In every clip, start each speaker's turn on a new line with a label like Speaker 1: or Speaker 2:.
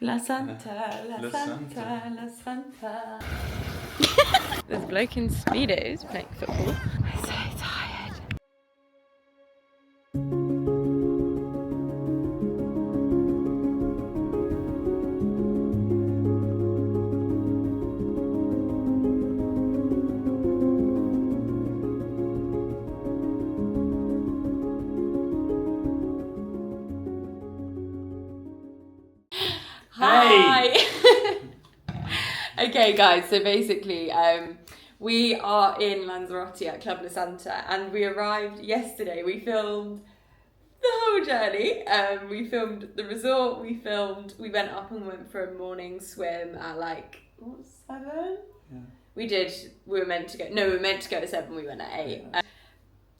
Speaker 1: La Santa, La Santa, La Santa. There's a bloke in Speedos playing football. I'm so tired. Hi! Okay guys, so basically we are in Lanzarote at Club La Santa and we arrived yesterday. We filmed the whole journey. We filmed the resort, we went up and went for a morning swim at like, 7? Yeah. We were meant to go at 7, we went at 8. Yeah.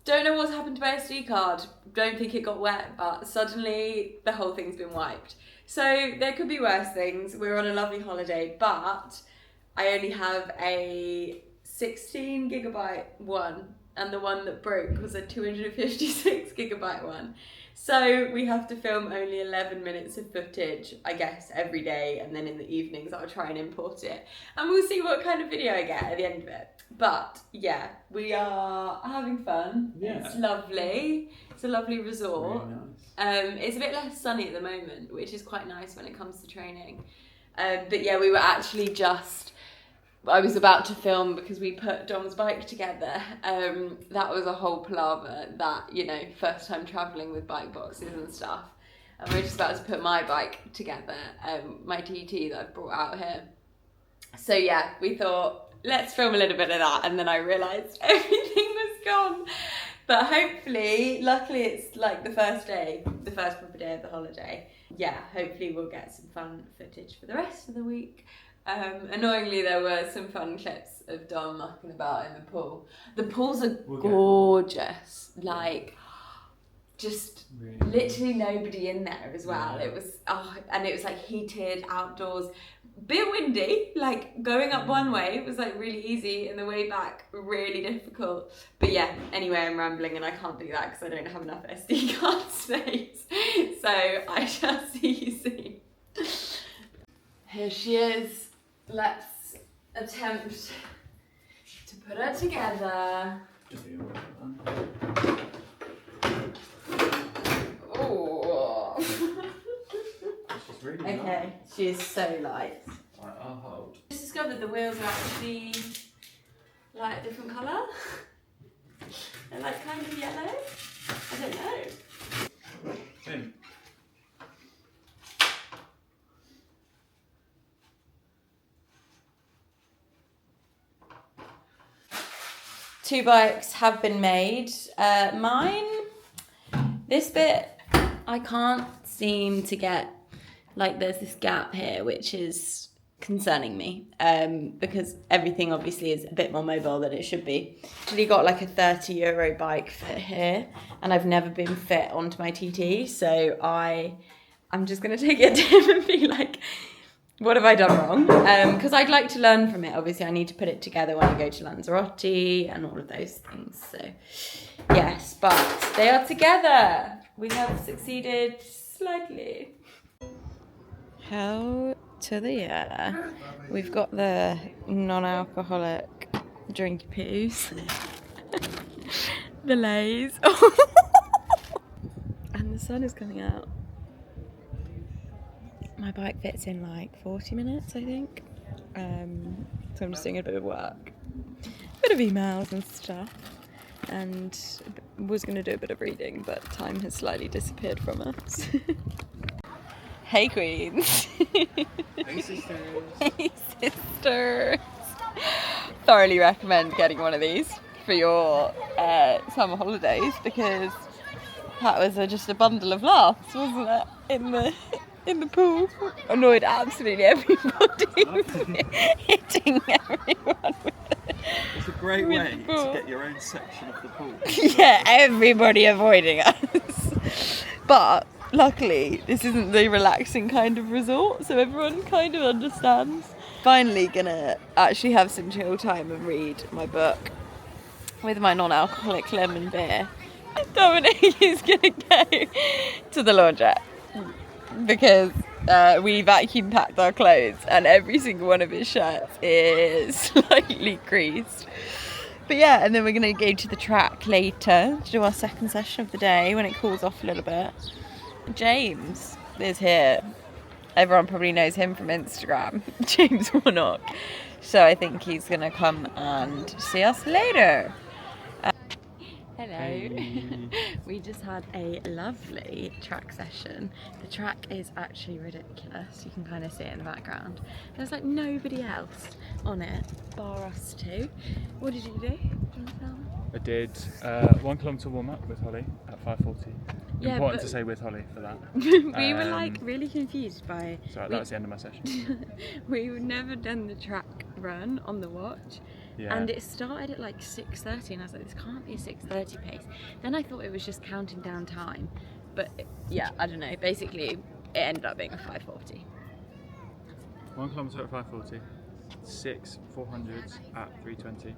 Speaker 1: Don't know what's happened to my SD card. Don't think it got wet, but suddenly the whole thing's been wiped. So there could be worse things. We're on a lovely holiday, but I only have a 16 gigabyte one, and the one that broke was a 256 gigabyte one. So we have to film only 11 minutes of footage, I guess, every day, and then in the evenings I'll try and import it. And we'll see what kind of video I get at the end of it. But yeah, we are having fun. Yeah. It's lovely. It's a lovely resort. Really nice. It's a bit less sunny at the moment, which is quite nice when it comes to training. But yeah, we were actually I was about to film because we put Dom's bike together. That was a whole palaver, that, you know, first time travelling with bike boxes and stuff. And we're just about to put my bike together, my TT that I've brought out here. So yeah, we thought, let's film a little bit of that, and then I realised everything was gone. But hopefully, luckily it's like the first proper day of the holiday. Yeah, hopefully we'll get some fun footage for the rest of the week. Annoyingly, there were some fun clips of Dom mucking about in the pool. The pools are gorgeous, like just really literally nobody in there as well. Yeah. It was, and it was like heated outdoors. Bit windy, like going up one way was like really easy and the way back really difficult. But yeah, anyway, I'm rambling and I can't do that because I don't have enough SD card space. So I shall see you soon. Here she is. Let's attempt to put her together. Oh. Really okay, nice. She is so light. Right, I'll hold. Just discovered the wheels are actually like a different colour. They're like kind of yellow. I don't know. In. Two bikes have been made. Mine, this bit, I can't seem to get. Like there's this gap here, which is concerning me because everything obviously is a bit more mobile than it should be. Actually got like a €30 bike fit here, and I've never been fit onto my TT, so I'm just gonna take it to him and be like, what have I done wrong? Because I'd like to learn from it. Obviously I need to put it together when I go to Lanzarote and all of those things. So yes, but they are together. We have succeeded slightly. Hell to the yeah. We've got the non-alcoholic drinky poos. The lays. And the sun is coming out. My bike fits in like 40 minutes, I think. So I'm just doing a bit of work. A bit of emails and stuff. And was going to do a bit of reading, but time has slightly disappeared from us. Hey queens. Hey sisters. Hey sisters. Thoroughly recommend getting one of these for your summer holidays, because that was just a bundle of laughs, wasn't it? In the pool. Annoyed absolutely everybody. Hitting everyone with it.
Speaker 2: It's a great way to get your own section of the pool.
Speaker 1: Yeah, everybody avoiding us. But luckily, this isn't the relaxing kind of resort, so everyone kind of understands. Finally gonna actually have some chill time and read my book with my non-alcoholic lemon beer. Dominic is gonna go to the laundrette because we vacuum packed our clothes and every single one of his shirts is slightly creased. But yeah, and then we're going to go to the track later to do our second session of the day when it cools off a little bit. James is here. Everyone probably knows him from Instagram, James Warnock. So I think he's going to come and see us later. Hello.
Speaker 2: Hey.
Speaker 1: We just had a lovely track session. The track is actually ridiculous. You can kind of see it in the background. There's like nobody else on it, bar us two. What did you do? Do you want to tell me?
Speaker 2: I did 1 kilometre warm up with Holly at 5:40.
Speaker 1: Yeah,
Speaker 2: Important to say with Holly for that.
Speaker 1: We were like really confused by...
Speaker 2: Sorry, that was the end of my session.
Speaker 1: We've never done the track run on the watch.
Speaker 2: Yeah.
Speaker 1: And it started at like 6:30 and I was like, this can't be a 6:30 pace. Then I thought it was just counting down time. But yeah, I don't know. Basically, it ended up being a 5:40.
Speaker 2: 1 kilometre at 5:40, 6 400s at 3:20,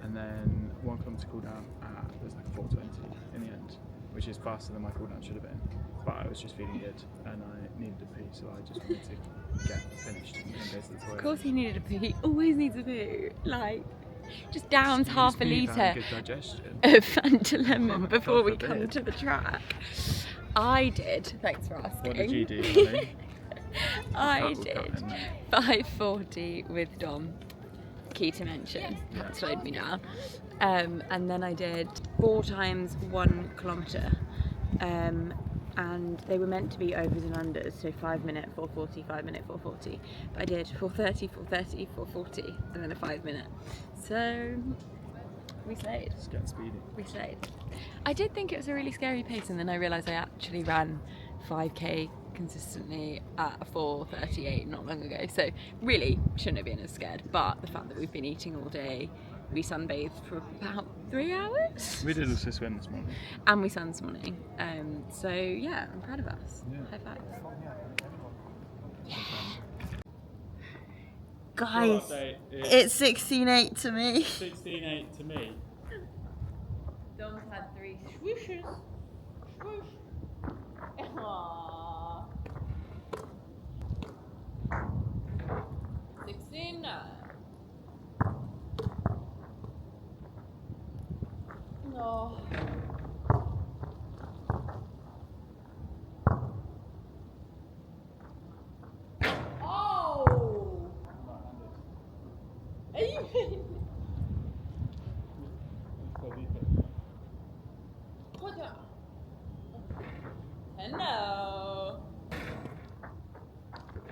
Speaker 2: and then 1 kilometre cool down at, there's like a 4:20 in the end, which is faster than my cool down should have been. But I was just feeling good and I needed a pee, so I just wanted to get finished and go to the toilet.
Speaker 1: Of course he needed a poo. He always needs a poo. Like, just downs half a litre
Speaker 2: Good digestion.
Speaker 1: of Fanta lemon before we
Speaker 2: forbid.
Speaker 1: come to the track. I did. Thanks for asking.
Speaker 2: What did you do, Holly?
Speaker 1: I did 5:40 with Dom. Key to mention.
Speaker 2: Yeah.
Speaker 1: Slowed me down. And then I did 4 times 1 kilometre. And they were meant to be overs and unders, so 5 minute 4:40, 5 minute 4:40. But I did 4:30, 4:30, 4:40, and then a 5 minute. So we slayed.
Speaker 2: Just get speedy.
Speaker 1: We slayed. I did think it was a really scary pace, and then I realised I actually ran 5k consistently at a 4:38 not long ago. So really shouldn't have been as scared. But the fact that we've been eating all day, we sunbathed for about 3 hours.
Speaker 2: We did also swim this morning.
Speaker 1: And we sun this morning. So yeah, I'm proud of us.
Speaker 2: Yeah.
Speaker 1: High five. Yeah. Guys, it's 16:8 to me.
Speaker 2: 16:8 to me.
Speaker 1: Dom's had 3 swooshes. Swoosh. Aww. 16:9. No. Oh! Are you kidding? Hello.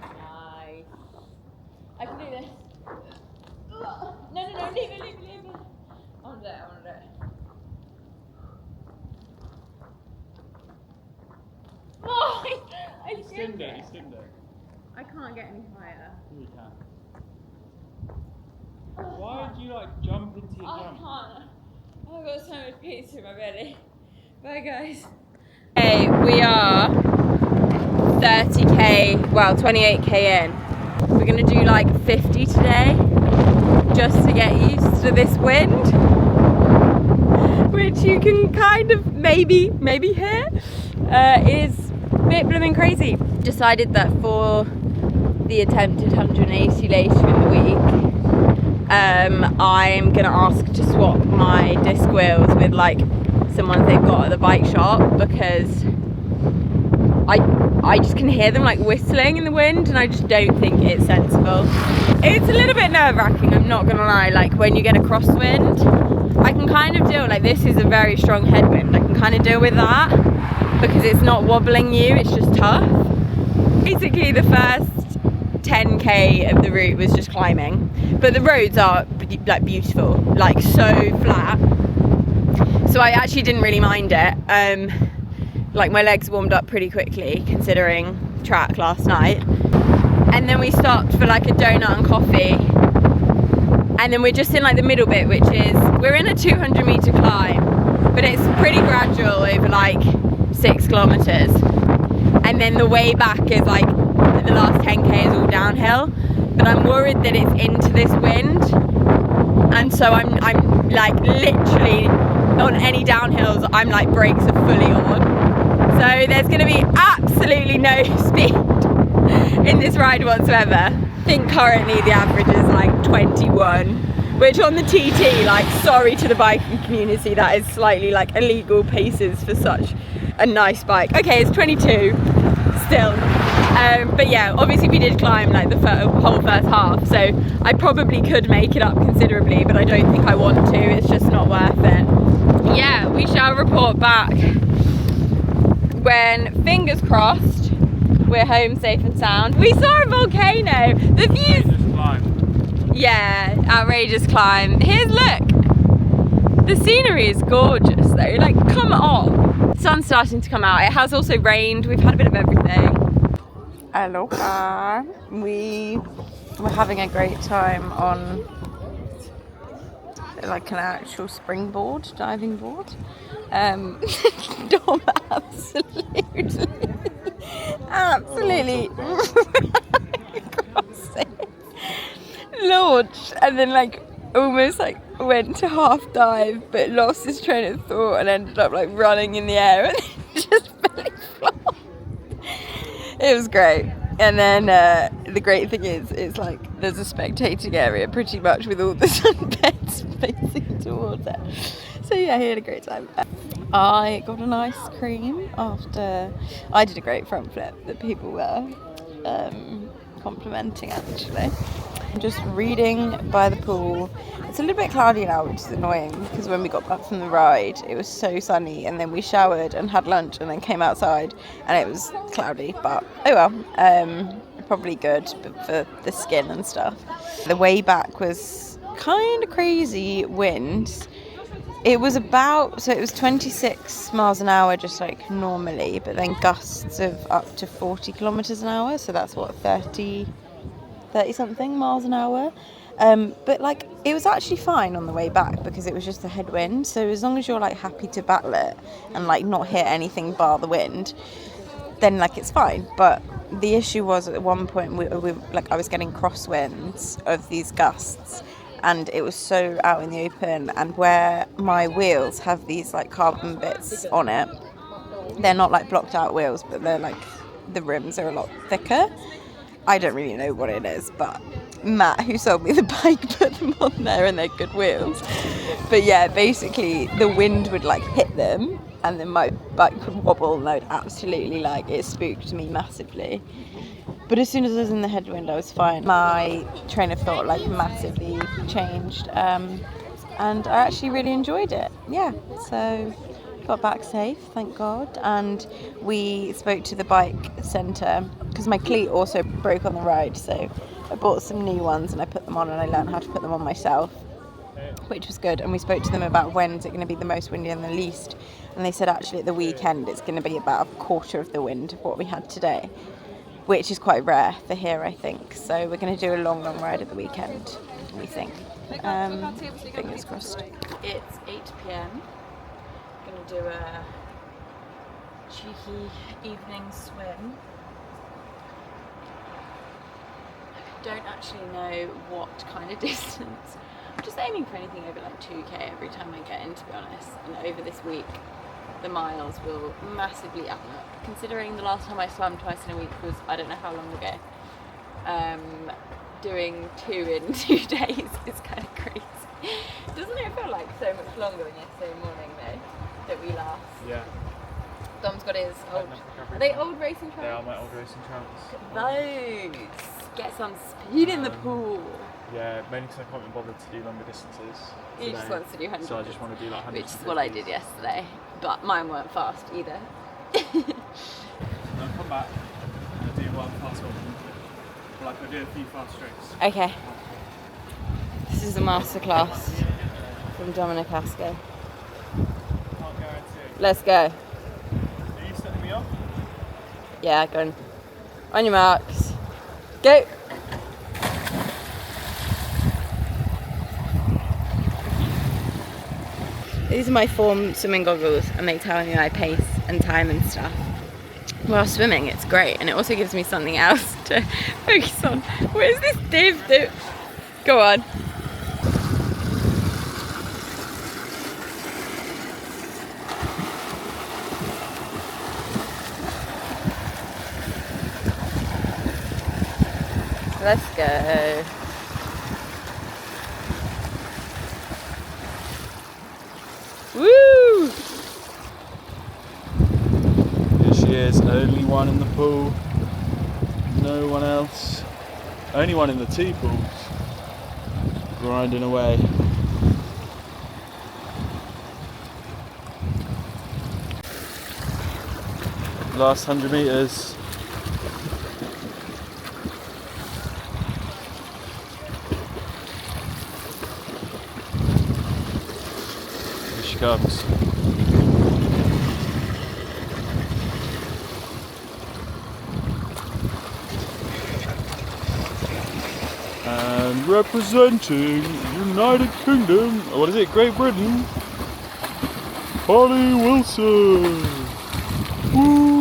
Speaker 1: Nice. I can do this. No, leave it. I want to do it. Oh, I skimmed it.
Speaker 2: You skimmed it.
Speaker 1: I can't get any higher.
Speaker 2: You can. Why would you like jump into your
Speaker 1: I
Speaker 2: jump?
Speaker 1: can't. I've got so much pizza in my belly. Bye guys. Hey, we are 30k, well 28k in. We're gonna do like 50 today, just to get used to this wind, which you can kind of maybe hear, is a bit blooming crazy. Decided that for the attempted 180 later in the week, I'm gonna ask to swap my disc wheels with like some ones they've got at the bike shop, because I just can hear them like whistling in the wind and I just don't think it's sensible. It's a little bit nerve-wracking, I'm not gonna lie. Like when you get a crosswind, I can kind of deal, like this is a very strong headwind, I can kind of deal with that because it's not wobbling you, it's just tough. Basically the first 10k of the route was just climbing, but the roads are like beautiful, like so flat, so I actually didn't really mind it. Like my legs warmed up pretty quickly considering track last night, and then we stopped for like a donut and coffee, and then we're just in like the middle bit, which is, we're in a 200 meter climb, but it's pretty gradual over like 6 kilometers, and then the way back is like the last 10k is all downhill, but I'm worried that it's into this wind, and so I'm like literally on any downhills I'm like brakes are fully on, so there's going to be absolutely no speed in this ride whatsoever. I think currently the average is like 21, which on the TT, like, sorry to the biking community, that is slightly like illegal paces for such a nice bike. Okay, it's 22 still. But yeah, obviously we did climb like the whole first half, so I probably could make it up considerably, but I don't think I want to. It's just not worth it. Yeah, we shall report back when, fingers crossed, we're home safe and sound. We saw a volcano. The views. Yeah, outrageous climb. Here's, look. The scenery is gorgeous though. Like, come on. Sun's starting to come out. It has also rained. We've had a bit of everything. Aloha. We were having a great time on like an actual springboard, diving board. Dom absolutely launched and then like almost like went to half dive but lost his train of thought and ended up like running in the air and just belly flopped. It was great. And then the great thing is it's like there's a spectating area pretty much with all the sunbeds facing towards it. So yeah, he had a great time. I got an ice cream after I did a great front flip that people were complimenting actually. I'm just reading by the pool. It's a little bit cloudy now, which is annoying because when we got back from the ride it was so sunny, and then we showered and had lunch and then came outside and it was cloudy, but oh well. Probably good for the skin and stuff. The way back was kind of crazy winds. It was 26 miles an hour just like normally, but then gusts of up to 40 kilometers an hour, so that's what, 30 something miles an hour. But like it was actually fine on the way back because it was just the headwind, so as long as you're like happy to battle it and like not hit anything bar the wind, then like it's fine. But the issue was at one point we like I was getting crosswinds of these gusts, and it was so out in the open, and where my wheels have these like carbon bits on it, they're not like blocked out wheels, but they're like the rims are a lot thicker. I don't really know what it is, but Matt, who sold me the bike, put them on there and they're good wheels. But yeah, basically the wind would like hit them and then my bike would wobble, and I'd absolutely like, it spooked me massively. But as soon as I was in the headwind, I was fine. My train of thought like massively changed, and I actually really enjoyed it. Yeah, so got back safe, thank God. And we spoke to the bike centre because my cleat also broke on the ride, so I bought some new ones and I put them on and I learned how to put them on myself, which was good. And we spoke to them about when's it going to be the most windy and the least, and they said actually at the weekend it's going to be about a quarter of the wind of what we had today, which is quite rare for here, I think. So we're going to do a long ride at the weekend, we think. Fingers crossed. It's 8 p.m. Going to do a cheeky evening swim. I don't actually know what kind of distance. I'm just aiming for anything over like 2k every time I get in, to be honest. And over this week, the miles will massively up. Considering the last time I swam twice in a week was I don't know how long ago. Doing 2 in 2 days is kind of crazy. Doesn't it feel like so much longer than yesterday morning though, that we last?
Speaker 2: Yeah.
Speaker 1: Dom's got his old... Are they old racing trunks?
Speaker 2: They are my old racing trunks.
Speaker 1: Those! Get some speed in the pool.
Speaker 2: Yeah, mainly because I can't be bothered to do longer distances.
Speaker 1: He just wants to do 100.
Speaker 2: So I just want to do like 100.
Speaker 1: Which is what I did yesterday, but mine weren't fast either.
Speaker 2: I'll come back and I'll do one fast one. Like I'll do a few fast strokes.
Speaker 1: Okay. This is a masterclass from Dominic Asco.
Speaker 2: Can't guarantee.
Speaker 1: Let's go.
Speaker 2: Are you setting me off?
Speaker 1: Yeah, go on. On your marks. Go! These are my Form swimming goggles, and they tell me my pace and time and stuff. While swimming, it's great, and it also gives me something else to focus on. Where's this div do? Go on. Let's go. Woo!
Speaker 2: Here she is, only one in the pool. No one else. Only one in the two pools. Grinding away. Last 100 metres. Here she comes. And representing United Kingdom, what is it, Great Britain, Holly Wilson. Woo!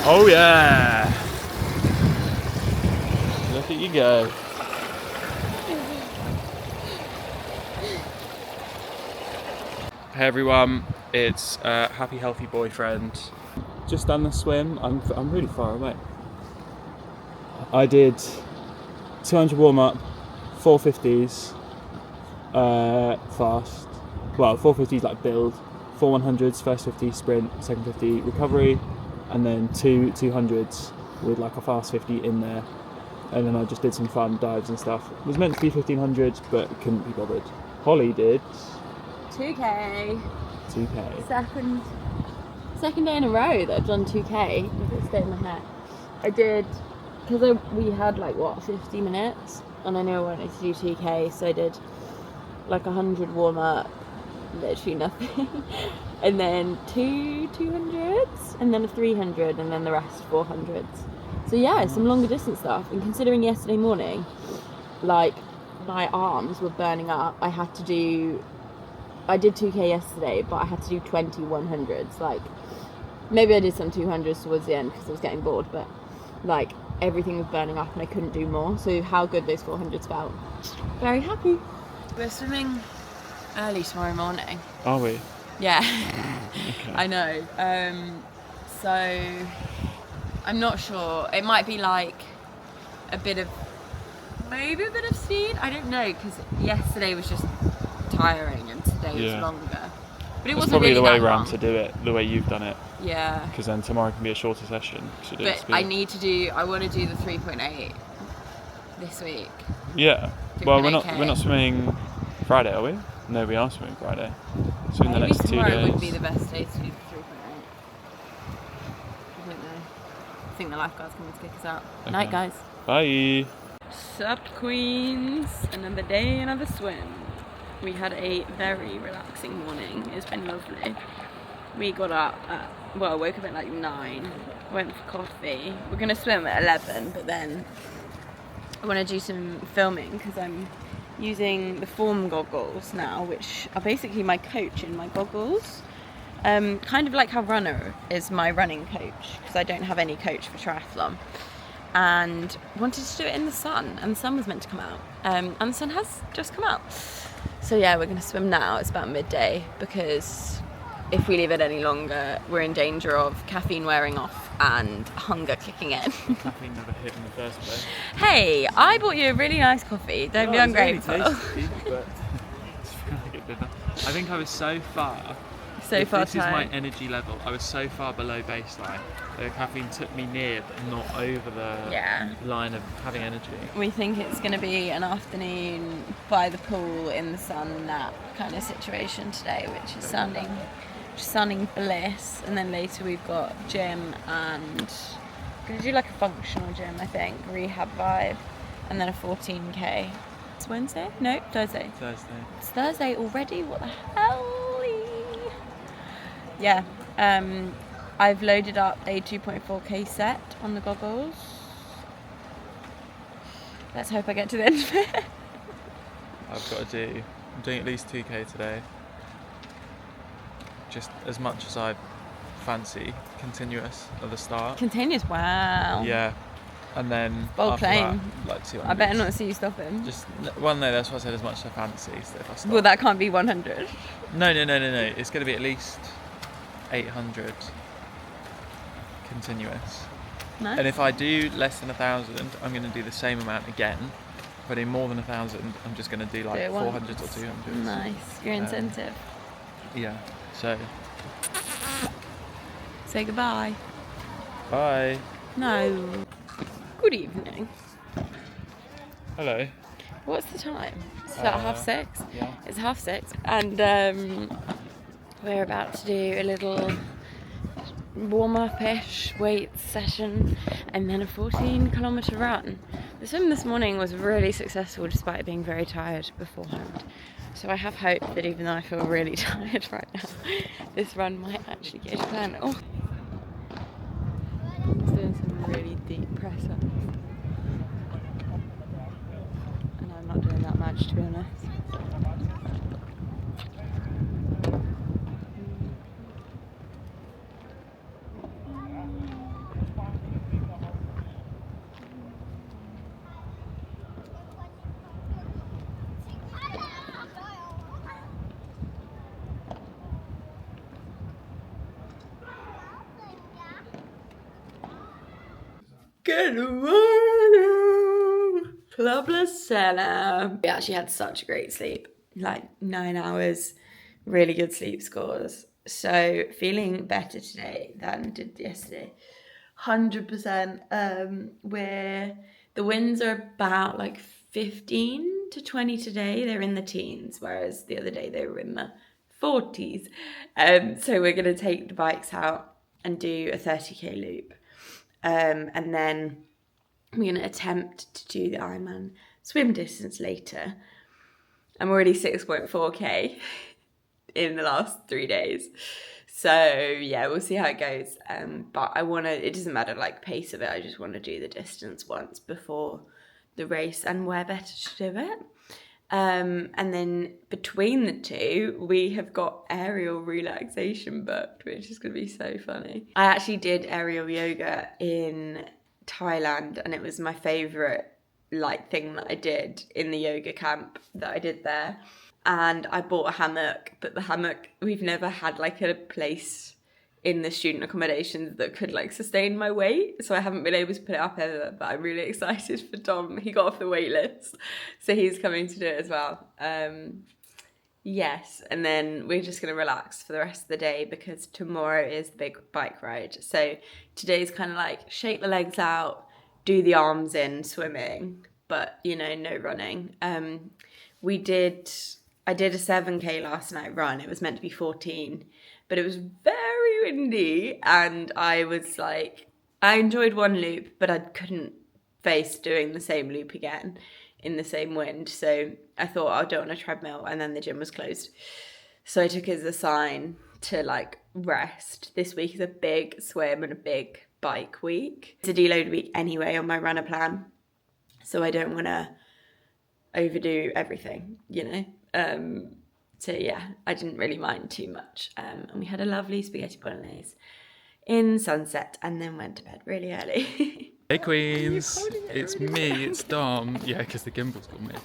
Speaker 2: Oh yeah! Look at you go. Hey everyone, it's Happy Healthy Boyfriend. Just done the swim. I'm really far away. I did 200 warm up, 450s fast. Well, 450s like build, 4 100s, first 50 sprint, second 50 recovery, and then two 200s with like a fast 50 in there. And then I just did some fun dives and stuff. It was meant to be 1500, but couldn't be bothered. Holly did
Speaker 1: 2K.
Speaker 2: 2K.
Speaker 1: Second day in a row that I've done 2K. If it stayed in my head. I did, because we had like 50 minutes, and I knew I wanted to do 2K, so I did like 100 warm up, literally nothing, and then 200s, and then a 300, and then the rest 400s. So yeah, some longer distance stuff. And considering yesterday morning, like my arms were burning up, I did 2K yesterday, but I had to do 20 100s. Like, maybe I did some 200s towards the end because I was getting bored, but like everything was burning up and I couldn't do more. So how good those 400s felt. Very happy. We're swimming early tomorrow morning.
Speaker 2: Are we?
Speaker 1: Yeah.
Speaker 2: Okay.
Speaker 1: I know. So I'm not sure. It might be like maybe a bit of speed. I don't know, because yesterday was just tiring and today was longer. But it wasn't
Speaker 2: probably
Speaker 1: really
Speaker 2: the way
Speaker 1: that
Speaker 2: round
Speaker 1: long.
Speaker 2: to do it, the way you've done it.
Speaker 1: Yeah.
Speaker 2: Because then tomorrow can be a shorter session.
Speaker 1: But I want to do the 3.8 this week.
Speaker 2: Yeah. Well, we're
Speaker 1: 3.8K.
Speaker 2: not swimming Friday, are we? No, we are swimming Friday. So in the
Speaker 1: Maybe
Speaker 2: next 2
Speaker 1: tomorrow
Speaker 2: days.
Speaker 1: would be the best day to do the 3.8. I don't know. I think the lifeguard's coming to kick us out.
Speaker 2: Okay.
Speaker 1: Night, guys.
Speaker 2: Bye.
Speaker 1: Sup, queens. Another day, another swim. We had a very relaxing morning. It's been lovely. We got up woke up at like 9, went for coffee. We're gonna swim at 11, but then I want to do some filming because I'm using the Form goggles now, which are basically my coach in my goggles. Kind of like how Runner is my running coach, because I don't have any coach for triathlon. And wanted to do it in the sun, and the sun was meant to come out, and the sun has just come out. So yeah, we're going to swim now. It's about midday, because if we leave it any longer, we're in danger of caffeine wearing off and hunger kicking in.
Speaker 2: Caffeine never hit in the first place.
Speaker 1: Hey, I bought you a really nice coffee. Don't be ungrateful.
Speaker 2: Really tasty, but it's really good dinner. I think I was so far.
Speaker 1: This
Speaker 2: is my energy level. I was so far below baseline. The caffeine took me near, but not over the line of having energy.
Speaker 1: We think it's going to be an afternoon by the pool in the sun nap kind of situation today, which is sounding bliss. And then later we've got gym, and we're going to do like a functional gym, I think, rehab vibe, and then a 14K. It's Wednesday? No, Thursday. It's Thursday already? What the hell? Yeah, I've loaded up a 2.4K set on the goggles. Let's hope I get to the end of it.
Speaker 2: I'm doing at least 2K today. Just as much as I fancy, continuous at the start.
Speaker 1: Continuous, wow.
Speaker 2: Yeah, And then
Speaker 1: Bold
Speaker 2: after
Speaker 1: claim.
Speaker 2: that, like 200.
Speaker 1: I better not see you stop him.
Speaker 2: Just, well, no, that's what I said, as much as I fancy. So if I stop.
Speaker 1: Well, that can't be 100.
Speaker 2: No. It's going to be at least 800 continuous.
Speaker 1: Nice.
Speaker 2: And if I do less than 1,000, I'm going to do the same amount again. If I do more than 1,000, I'm just going to do like 400s or 200s.
Speaker 1: Nice. Your incentive.
Speaker 2: Yeah. So.
Speaker 1: Say goodbye.
Speaker 2: Bye.
Speaker 1: No. Good evening.
Speaker 2: Hello.
Speaker 1: What's the time? It's about 6:30.
Speaker 2: Yeah.
Speaker 1: It's 6:30, and we're about to do a little warm-up-ish weights session, and then a 14-kilometre run. The swim this morning was really successful, despite being very tired beforehand. So I have hope that even though I feel really tired right now, this run might actually go to plan. Oh. It's doing some really deep press ups. And I'm not doing that much, to be honest. Good morning, Club La Sella. We actually had such a great sleep, like 9 hours, really good sleep scores. So feeling better today than did yesterday, 100%. Where the winds are about like 15 to 20 today. They're in the teens, whereas the other day they were in the 40s. So we're gonna take the bikes out and do a 30k loop. And then we're going to attempt to do the Ironman swim distance later. I'm already 6.4k in the last 3 days. So yeah, we'll see how it goes. But it doesn't matter like pace of it. I just want to do the distance once before the race, and where better to do it. And then between the two, we have got aerial relaxation booked, which is going to be so funny. I actually did aerial yoga in Thailand, and it was my favourite thing that I did in the yoga camp that I did there. And I bought a hammock, but the hammock, we've never had a place in the student accommodations that could sustain my weight, so I haven't been able to put it up ever. But I'm really excited for Dom. He got off the wait list, so he's coming to do it as well. Yes, and then we're just going to relax for the rest of the day, because tomorrow is the big bike ride. So today's kind of shake the legs out, do the arms in swimming, but no running. I did a 7k last night run. It was meant to be 14, but it was very windy, and I was I enjoyed one loop, but I couldn't face doing the same loop again in the same wind. So I thought I'll do it on a treadmill, and then the gym was closed. So I took it as a sign to rest. This week is a big swim and a big bike week. It's a deload week anyway on my runner plan, so I don't want to overdo everything, So yeah, I didn't really mind too much. And we had a lovely spaghetti bolognese in sunset, and then went to bed really early.
Speaker 2: Hey Queens, it's me, it's Dom. Yeah, because the gimbal's got mid.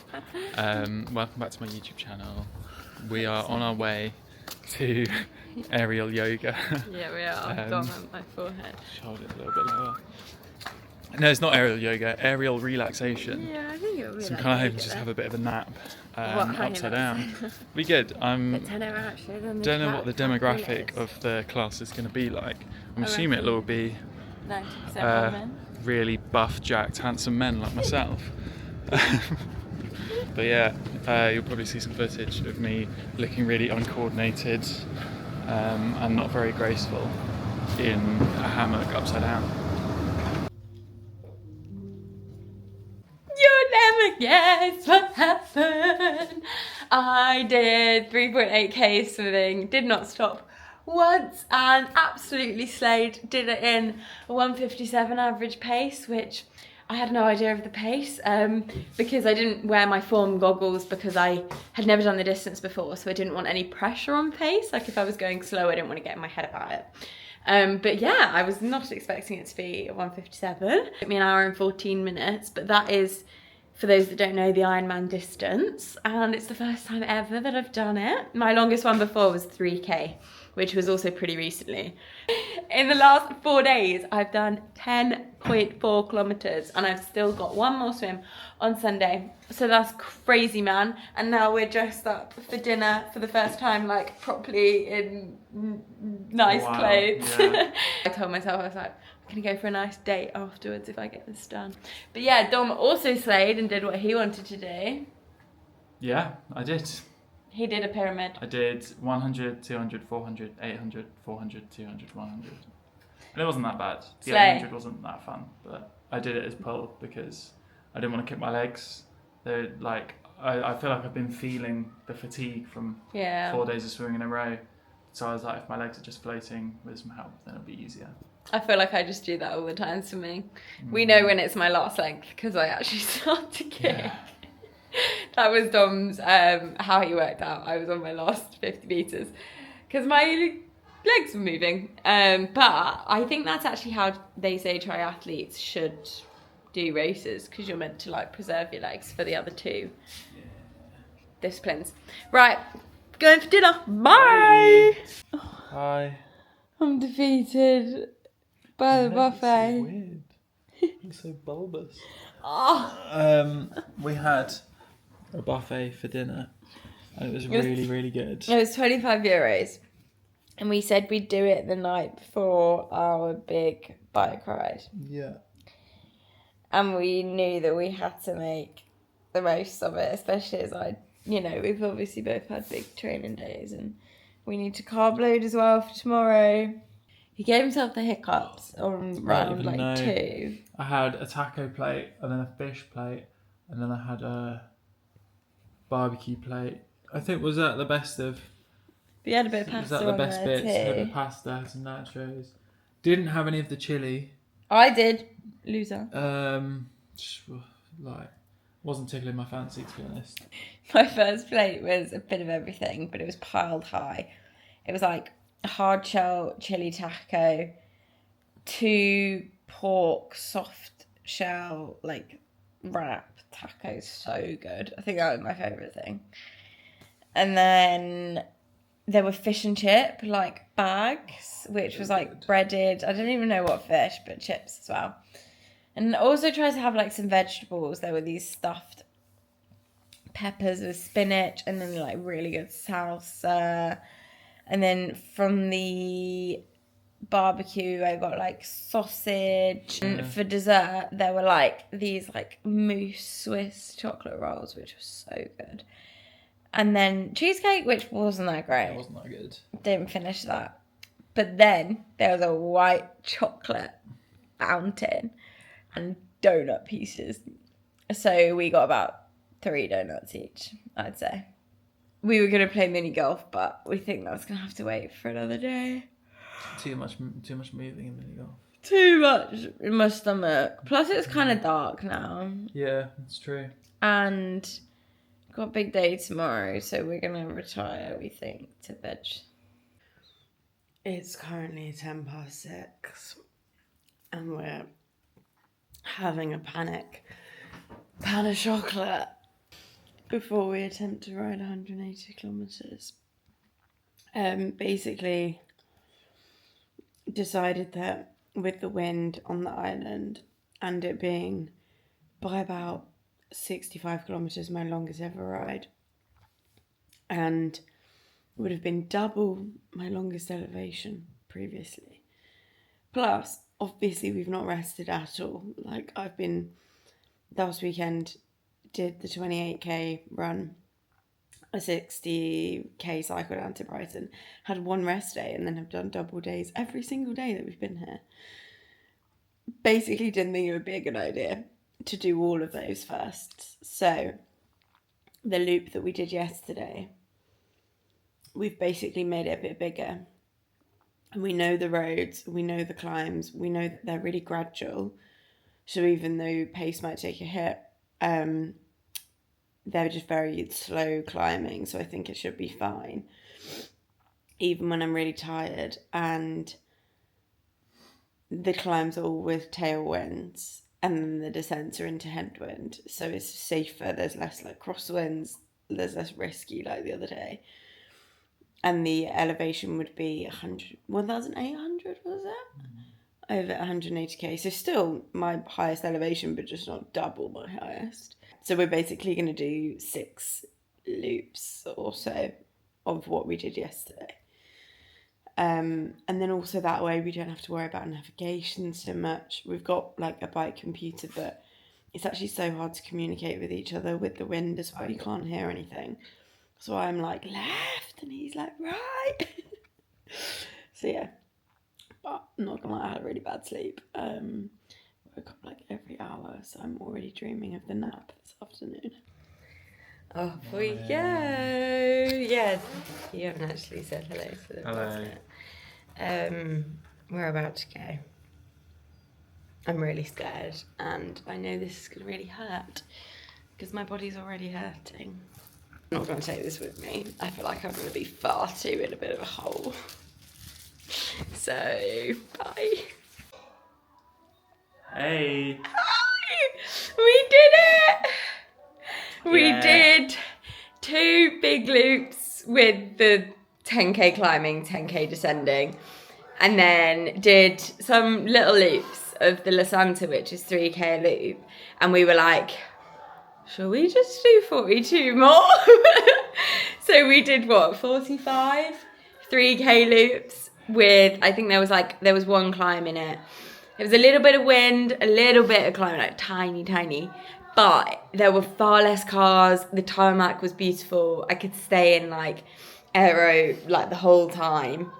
Speaker 2: Welcome back to my YouTube channel. We are on our way to aerial yoga.
Speaker 1: Yeah, we are. Dom on my forehead.
Speaker 2: Hold it a little bit lower. No, it's not aerial yoga, aerial relaxation.
Speaker 1: Yeah, I think it would be
Speaker 2: So I'm kind of hoping to just have a bit of a nap upside down. Be good.
Speaker 1: Don't
Speaker 2: know what the demographic of the class is going to be like. I'm assuming it will be
Speaker 1: 90% men.
Speaker 2: really buff, jacked, handsome men like myself. But yeah, you'll probably see some footage of me looking really uncoordinated and not very graceful in a hammock upside down.
Speaker 1: You'll never guess what happened. I did 3.8k swimming, did not stop once, and absolutely slayed. Did it in a 1:57 average pace, which I had no idea of the pace because I didn't wear my form goggles, because I had never done the distance before, so I didn't want any pressure on pace. If I was going slow, I didn't want to get in my head about it. But yeah, I was not expecting it to be 1:57. It took me an hour and 14 minutes, but that is, for those that don't know, the Ironman distance, and it's the first time ever that I've done it. My longest one before was 3K, which was also pretty recently. In the last 4 days, I've done 10.4 kilometers, and I've still got one more swim on Sunday. So that's crazy, man. And now we're dressed up for dinner for the first time, like properly in nice clothes. Yeah. I told myself, I was like, I'm gonna go for a nice date afterwards if I get this done. But yeah, Dom also slayed and did what he wanted to do.
Speaker 2: Yeah, I did.
Speaker 1: He did a pyramid.
Speaker 2: I did 100, 200, 400, 800, 400, 200, 100. And it wasn't that bad. The 800 wasn't that fun, but I did it as pull because I didn't want to kick my legs. They're like, I feel like I've been feeling the fatigue from 4 days of swimming in a row. So I was like, if my legs are just floating with some help, then it'll be easier.
Speaker 1: I feel like I just do that all the time for me. We know when it's my last length because I actually start to kick. Yeah. That was Dom's, how he worked out. I was on my last 50 metres because my legs were moving. But I think that's actually how they say triathletes should do races, because you're meant to like preserve your legs for the other two disciplines. Right, going for dinner. Bye!
Speaker 2: Hi.
Speaker 1: I'm defeated by the buffet.
Speaker 2: So weird. You're so bulbous.
Speaker 1: Oh.
Speaker 2: We had a buffet for dinner, and it was really good.
Speaker 1: It was €25, and we said we'd do it the night before our big bike ride.
Speaker 2: Yeah.
Speaker 1: And we knew that we had to make the most of it, especially as we've obviously both had big training days, and we need to carb load as well for tomorrow. He gave himself the hiccups on round 2.
Speaker 2: I had a taco plate, and then a fish plate, and then I had a barbecue plate. I think, was that the best of?
Speaker 1: We had a bit of pasta.
Speaker 2: Was that the best bits? Had a bit of pasta, had some nachos. Didn't have any of the chili.
Speaker 1: I did. Loser.
Speaker 2: Wasn't tickling my fancy, to be honest.
Speaker 1: My first plate was a bit of everything, but it was piled high. It was like a hard shell chili taco, 2 pork soft shell wrap tacos, so good. I think that was my favourite thing. And then there were fish and chip bags, which was breaded. I don't even know what fish, but chips as well. And also tried to have some vegetables. There were these stuffed peppers with spinach, and then really good salsa. And then from the barbecue, I got sausage. Yeah. And for dessert, there were these mousse Swiss chocolate rolls, which was so good. And then cheesecake, which wasn't that great.
Speaker 2: It wasn't that good.
Speaker 1: Didn't finish that. But then there was a white chocolate fountain and donut pieces. So we got about 3 donuts each, I'd say. We were going to play mini golf, but we think that's going to have to wait for another day.
Speaker 2: Too much moving in mini golf.
Speaker 1: Too much in my stomach. Plus it's kind of dark now.
Speaker 2: Yeah, that's true.
Speaker 1: And got a big day tomorrow, so we're going to retire, we think, to veg. It's currently 6:10, and we're having a panic of chocolate before we attempt to ride 180 kilometres. Basically decided that with the wind on the island and it being by about 65 kilometres my longest ever ride, and would have been double my longest elevation previously. Plus, obviously, we've not rested at all. Last weekend, did the 28k run, a 60k cycle down to Brighton, had 1 rest day, and then have done double days every single day that we've been here. Basically, didn't think it would be a good idea to do all of those first. So, the loop that we did yesterday, we've basically made it a bit bigger. And we know the roads, we know the climbs, we know that they're really gradual. So even though pace might take a hit, they're just very slow climbing. So I think it should be fine, even when I'm really tired. And the climbs are all with tailwinds, and then the descents are into headwind, so it's safer. There's less like crosswinds. There's less risky like the other day. And the elevation would be 1,800, was it? Over 180k. So still my highest elevation, but just not double my highest. So we're basically going to do 6 loops or so of what we did yesterday. And then also that way we don't have to worry about navigation so much. We've got like a bike computer, but it's actually so hard to communicate with each other with the wind as well. You can't hear anything. So I'm like left and he's like right. So yeah, but I'm not gonna lie, I had a really bad sleep. Woke up like every hour, so I'm already dreaming of the nap this afternoon. Off we go. Yeah, you haven't actually said hello for the hello. We're about to go. I'm really scared, and I know this is gonna really hurt because my body's already hurting. I'm not going to take this with me. I feel like I'm going to be far too in a bit of a hole. So, bye.
Speaker 2: Hey.
Speaker 1: Hi! We did it! We did 2 big loops with the 10k climbing, 10k descending, and then did some little loops of the La Santa, which is 3k loop, and we were like, shall we just do 42 more? So we did what, 45 3k loops with, I think there was one climb in it. There was a little bit of wind, a little bit of climbing, like tiny, but there were far less cars. The tarmac was beautiful. I could stay in like aero like the whole time,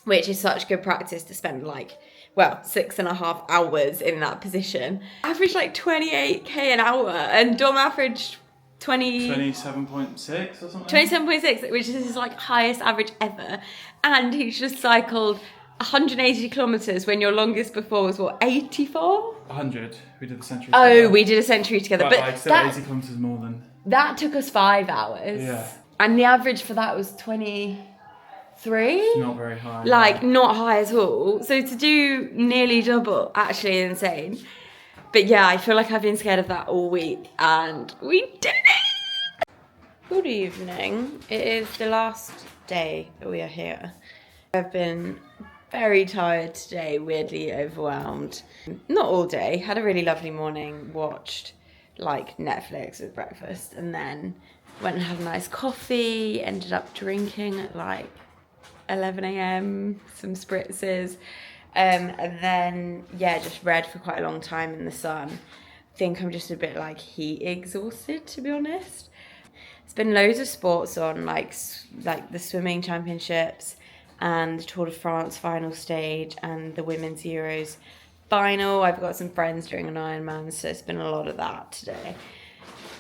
Speaker 1: which is such good practice to spend like 6.5 hours in that position. Averaged like 28k an hour, and Dom averaged
Speaker 2: 27.6 or something.
Speaker 1: 27.6, which is his like highest average ever, and he's just cycled 180 kilometers when your longest before was what, 84?
Speaker 2: 100. We did the century.
Speaker 1: Oh, we did a century together,
Speaker 2: but like still 80 kilometers more than
Speaker 1: that. Took us 5 hours.
Speaker 2: Yeah.
Speaker 1: And the average for that was 23.
Speaker 2: It's not very high.
Speaker 1: Like, not high at all. So to do nearly double, actually insane. But yeah, I feel like I've been scared of that all week, and we did it! Good evening. It is the last day that we are here. I've been very tired today, weirdly overwhelmed. Not all day. Had a really lovely morning, watched like Netflix with breakfast, and then went and had a nice coffee, ended up drinking at like 11 a.m, some spritzes, and then just read for quite a long time in the sun. I think I'm just a bit like heat exhausted, to be honest. There's been loads of sports on, like the swimming championships and the Tour de France final stage and the women's Euros final. I've got some friends doing an Ironman, so it's been a lot of that today.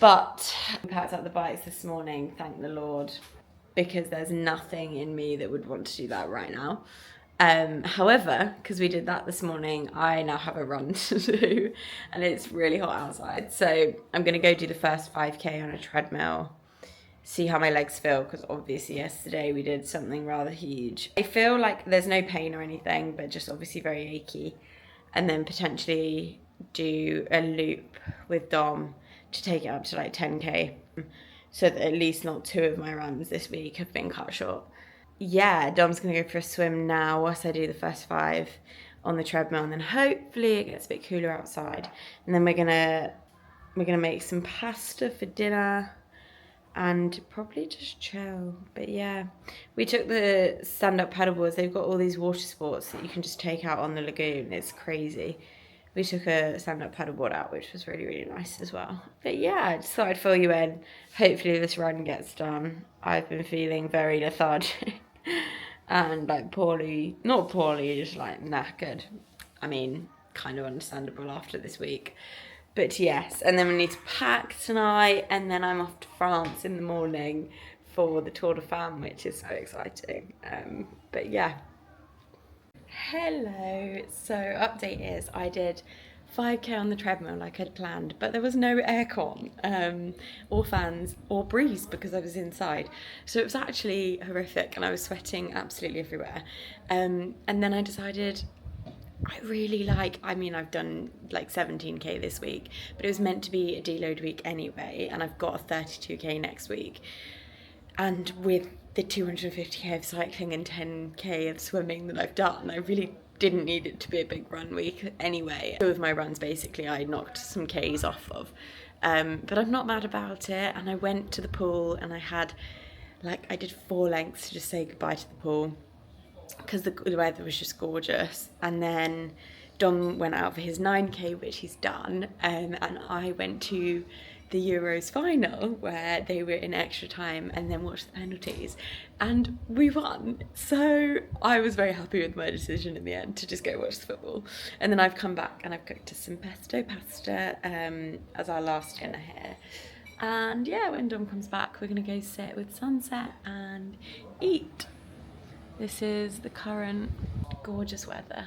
Speaker 1: But I packed up the bikes this morning, thank the Lord, because there's nothing in me that would want to do that right now. However, because we did that this morning, I now have a run to do, and it's really hot outside. So I'm going to go do the first 5k on a treadmill, see how my legs feel, because obviously yesterday we did something rather huge. I feel like there's no pain or anything, but just obviously very achy. And then potentially do a loop with Dom to take it up to like 10k. So that at least not 2 of my runs this week have been cut short. Yeah, Dom's going to go for a swim now whilst I do the first 5 on the treadmill, and then hopefully it gets a bit cooler outside. And then we're gonna make some pasta for dinner and probably just chill. But yeah, we took the stand-up paddleboards. They've got all these water sports that you can just take out on the lagoon. It's crazy. We took a stand-up paddleboard out, which was really, really nice as well. But yeah, I just thought I'd fill you in. Hopefully this run gets done. I've been feeling very lethargic and like not poorly, just like knackered. I mean, kind of understandable after this week. But yes, and then we need to pack tonight, and then I'm off to France in the morning for the Tour de Femme, which is so exciting. But yeah. Hello. So update is I did 5k on the treadmill like I'd planned, but there was no aircon or fans or breeze because I was inside. So it was actually horrific, and I was sweating absolutely everywhere. And then I decided I really like, I mean, I've done like 17k this week, but it was meant to be a deload week anyway, and I've got a 32k next week. And with the 250k of cycling and 10k of swimming that I've done, I really didn't need it to be a big run week anyway. So with my runs, basically, I knocked some Ks off of. But I'm not mad about it. And I went to the pool and I did 4 lengths to just say goodbye to the pool because the weather was just gorgeous. And then Dom went out for his 9k, which he's done. And I went to the Euros final where they were in extra time and then watched the penalties, and we won. So I was very happy with my decision in the end to just go watch the football. And then I've come back and I've cooked us some pesto pasta as our last dinner here. And yeah, when Dom comes back, we're gonna go sit with sunset and eat. This is the current gorgeous weather.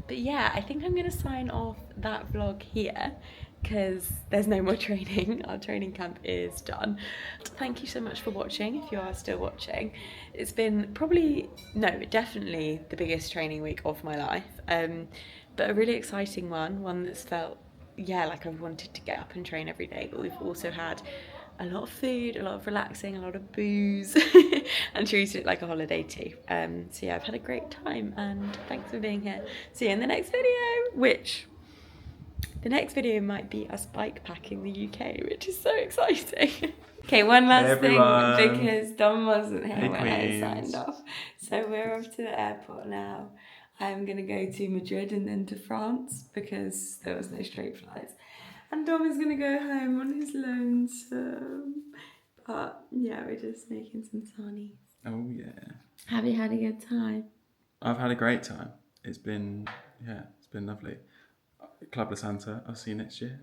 Speaker 1: But yeah, I think I'm gonna sign off that vlog here because there's no more training. Our training camp is done. Thank you so much for watching, if you are still watching. It's been definitely the biggest training week of my life, but a really exciting one that's felt, like I've wanted to get up and train every day, but we've also had a lot of food, a lot of relaxing, a lot of booze, and treated it like a holiday too. So yeah, I've had a great time, and thanks for being here. See you in the next video, which the next video might be us bike packing the UK, which is so exciting. Okay, one last thing, because Dom wasn't here when I signed off. So we're off to the airport now. I'm gonna go to Madrid and then to France because there was no straight flights. And Dom is gonna go home on his lonesome. But yeah, we're just making some sarnies.
Speaker 2: Oh yeah.
Speaker 1: Have you had a good time?
Speaker 2: I've had a great time. It's been lovely. Club La Santa, I'll see you next year.